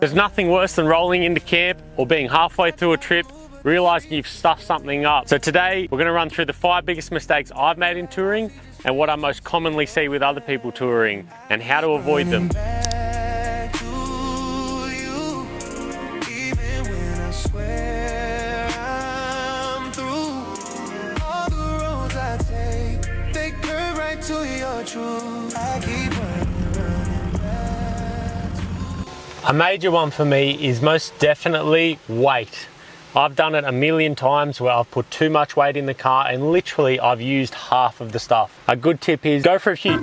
There's nothing worse than rolling into camp or being halfway through a trip, realizing you've stuffed something up. So today we're gonna run through the 5 biggest mistakes I've made in touring and what I most commonly see with other people touring and how to avoid them. A major one for me is most definitely weight. I've done it a million times where I've put too much weight in the car and literally I've used half of the stuff. A good tip is go for a few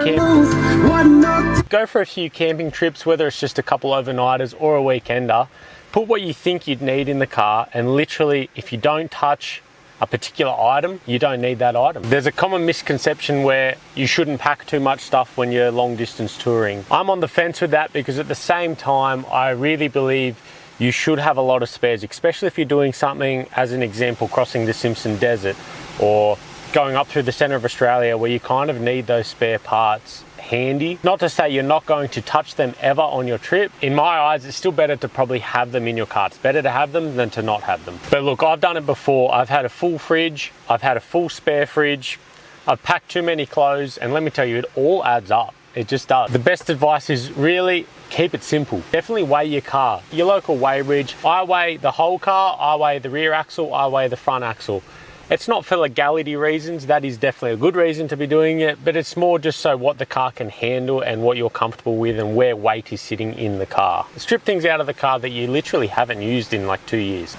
camping trips, whether it's just a couple overnighters or a weekender. Put what you think you'd need in the car and literally if you don't touch a particular item, you don't need that item. There's a common misconception where you shouldn't pack too much stuff when you're long distance touring. I'm on the fence with that because at the same time, I really believe you should have a lot of spares, especially if you're doing something, as an example, crossing the Simpson Desert or going up through the center of Australia where you kind of need those spare parts handy. Not to say you're not going to touch them ever on your trip. In my eyes, it's still better to probably have them in your car. It's better to have them than to not have them. But look, I've done it before. I've had a full fridge. I've had a full spare fridge. I've packed too many clothes, and let me tell you, it all adds up. It just does. The best advice is really keep it simple. Definitely weigh your car. Your local weigh bridge. I weigh the whole car. I weigh the rear axle. I weigh the front axle. It's not for legality reasons, that is definitely a good reason to be doing it, but it's more just so what the car can handle and what you're comfortable with and where weight is sitting in the car. Strip things out of the car that you literally haven't used in like 2 years.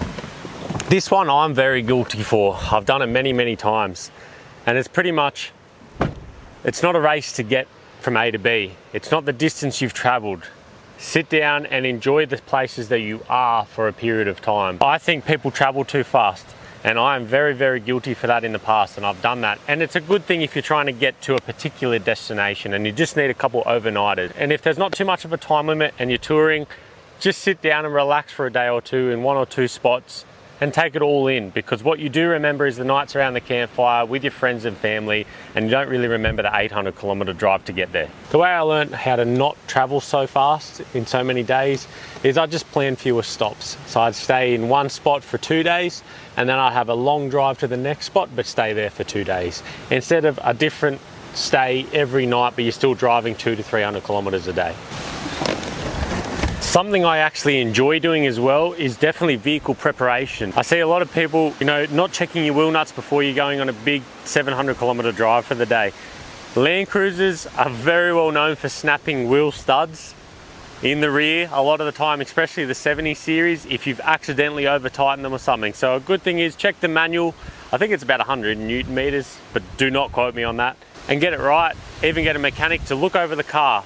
This one I'm very guilty for. I've done it many, many times. And it's pretty much, it's not a race to get from A to B. It's not the distance you've traveled. Sit down and enjoy the places that you are for a period of time. I think people travel too fast. And I am very, very guilty for that in the past, and I've done that. And it's a good thing if you're trying to get to a particular destination and you just need a couple overnighters. And if there's not too much of a time limit and you're touring, just sit down and relax for a day or two in 1 or 2 spots and take it all in, because what you do remember is the nights around the campfire with your friends and family, and you don't really remember the 800-kilometer drive to get there. The way I learned how to not travel so fast in so many days is I just plan fewer stops. So I'd stay in one spot for 2 days, and then I'd have a long drive to the next spot, but stay there for 2 days. Instead of a different stay every night, but you're still driving 200 to 300 kilometers a day. Something I actually enjoy doing as well is definitely vehicle preparation. I see a lot of people, not checking your wheel nuts before you're going on a big 700-kilometer drive for the day. Land Cruisers are very well known for snapping wheel studs in the rear a lot of the time, especially the 70 series, if you've accidentally over tightened them or something. So a good thing is check the manual. I think it's about 100 Newton meters, but do not quote me on that. And get it right. Even get a mechanic to look over the car.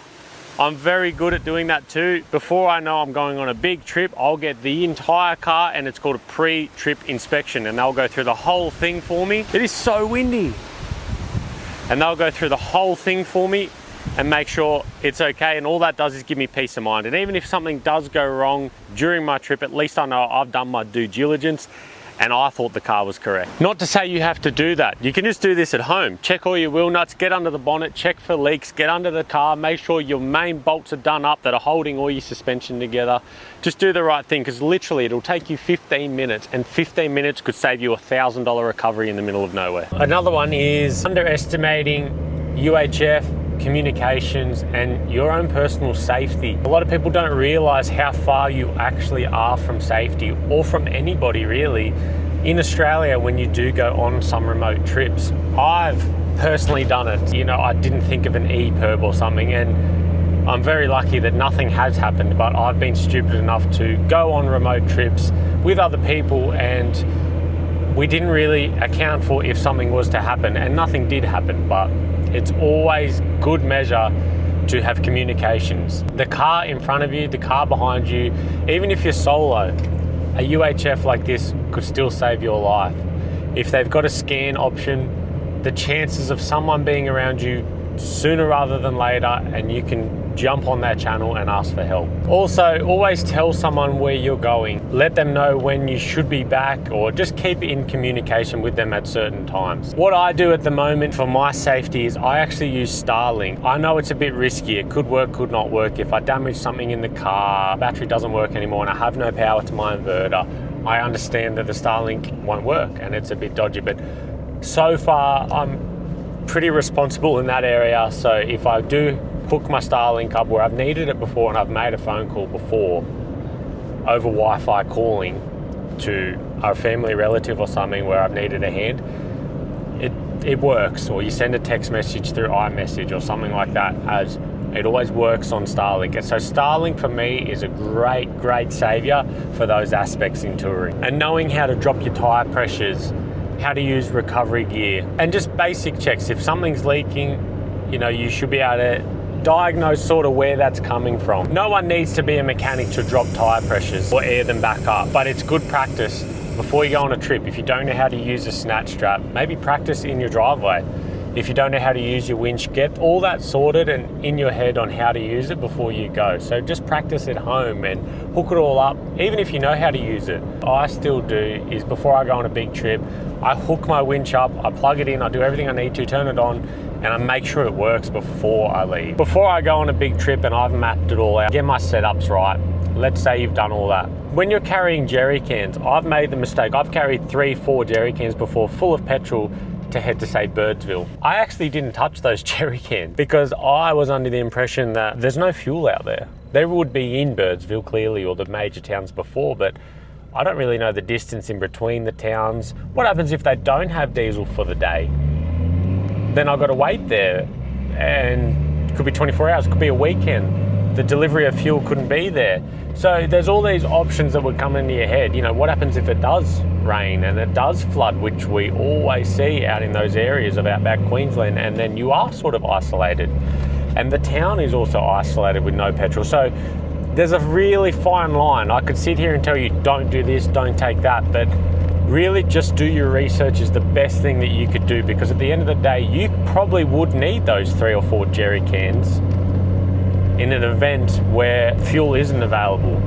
I'm very good at doing that too. Before I know I'm going on a big trip, I'll get the entire car, and it's called a pre-trip inspection, and they'll go through the whole thing for me. It is so windy. And they'll go through the whole thing for me and make sure it's okay, and all that does is give me peace of mind. And even if something does go wrong during my trip, at least I know I've done my due diligence and I thought the car was correct. Not to say you have to do that. You can just do this at home. Check all your wheel nuts, get under the bonnet, check for leaks, get under the car, make sure your main bolts are done up that are holding all your suspension together. Just do the right thing, because literally it'll take you 15 minutes, and 15 minutes could save you $1,000 recovery in the middle of nowhere. Another one is underestimating UHF, communications, and your own personal safety. A lot of people don't realize how far you actually are from safety, or from anybody really, in Australia when you do go on some remote trips. I've personally done it. I didn't think of an EPIRB or something, and I'm very lucky that nothing has happened, but I've been stupid enough to go on remote trips with other people, and we didn't really account for if something was to happen, and nothing did happen. But it's always good measure to have communications. The car in front of you, the car behind you, even if you're solo, a UHF like this could still save your life. If they've got a scan option, the chances of someone being around you sooner rather than later, and you can jump on their channel and ask for help. Also, always tell someone where you're going. Let them know when you should be back, or just keep in communication with them at certain times. What I do at the moment for my safety is I actually use Starlink. I know it's a bit risky. It could work, could not work. If I damage something in the car, battery doesn't work anymore, and I have no power to my inverter, I understand that the Starlink won't work and it's a bit dodgy, but so far I'm pretty responsible in that area. So if I do hook my Starlink up, where I've needed it before and I've made a phone call before over Wi-Fi calling to a family relative or something where I've needed a hand, it works. Or you send a text message through iMessage or something like that, as it always works on Starlink. And so Starlink for me is a great savior for those aspects in touring. And knowing how to drop your tire pressures, how to use recovery gear, and just basic checks. If something's leaking, you know, you should be able to diagnose sort of where that's coming from. No one needs to be a mechanic to drop tire pressures or air them back up, but it's good practice before you go on a trip. If you don't know how to use a snatch strap, maybe practice in your driveway. If you don't know how to use your winch, get all that sorted and in your head on how to use it before you go. So just practice at home and hook it all up, even if you know how to use it. I still do is before I go on a big trip, I hook my winch up, I plug it in, I do everything I need to, turn it on, and I make sure it works before I leave. Before I go on a big trip and I've mapped it all out, get my setups right. Let's say you've done all that. When you're carrying jerry cans, I've made the mistake. I've carried 3-4 jerry cans before full of petrol to head to, say, Birdsville. I actually didn't touch those jerry cans because I was under the impression that there's no fuel out there. There would be in Birdsville, clearly, or the major towns before, but I don't really know the distance in between the towns. What happens if they don't have diesel for the day? Then I've got to wait there, and it could be 24 hours, it could be a weekend. The delivery of fuel couldn't be there. So there's all these options that would come into your head. You know, what happens if it does rain and it does flood, which we always see out in those areas of outback Queensland, and then you are sort of isolated. And the town is also isolated with no petrol. So there's a really fine line. I could sit here and tell you, don't do this, don't take that, but really just do your research is the best thing that you could do, because at the end of the day, you probably would need those 3 or 4 jerry cans in an event where fuel isn't available.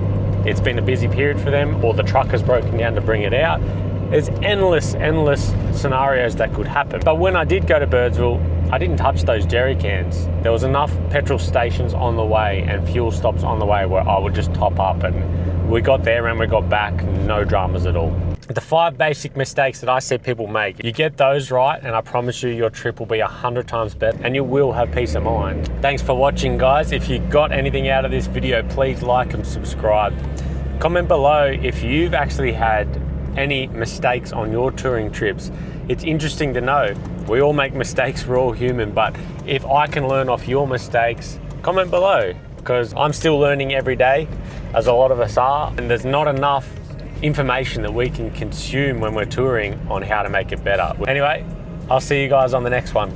It's been a busy period for them, or the truck has broken down to bring it out. There's endless scenarios that could happen. But when I did go to Birdsville, I didn't touch those jerry cans. There was enough petrol stations on the way and fuel stops on the way where I would just top up, and we got there and we got back, no dramas at all. The 5 basic mistakes that I see people make, you get those right and I promise you your trip will be 100 times better and you will have peace of mind. Thanks for watching, guys. If you got anything out of this video, please like and subscribe. Comment below if you've actually had any mistakes on your touring trips. It's interesting to know. We all make mistakes, we're all human, but if I can learn off your mistakes, comment below, because I'm still learning every day, as a lot of us are, and there's not enough information that we can consume when we're touring on how to make it better. Anyway, I'll see you guys on the next one.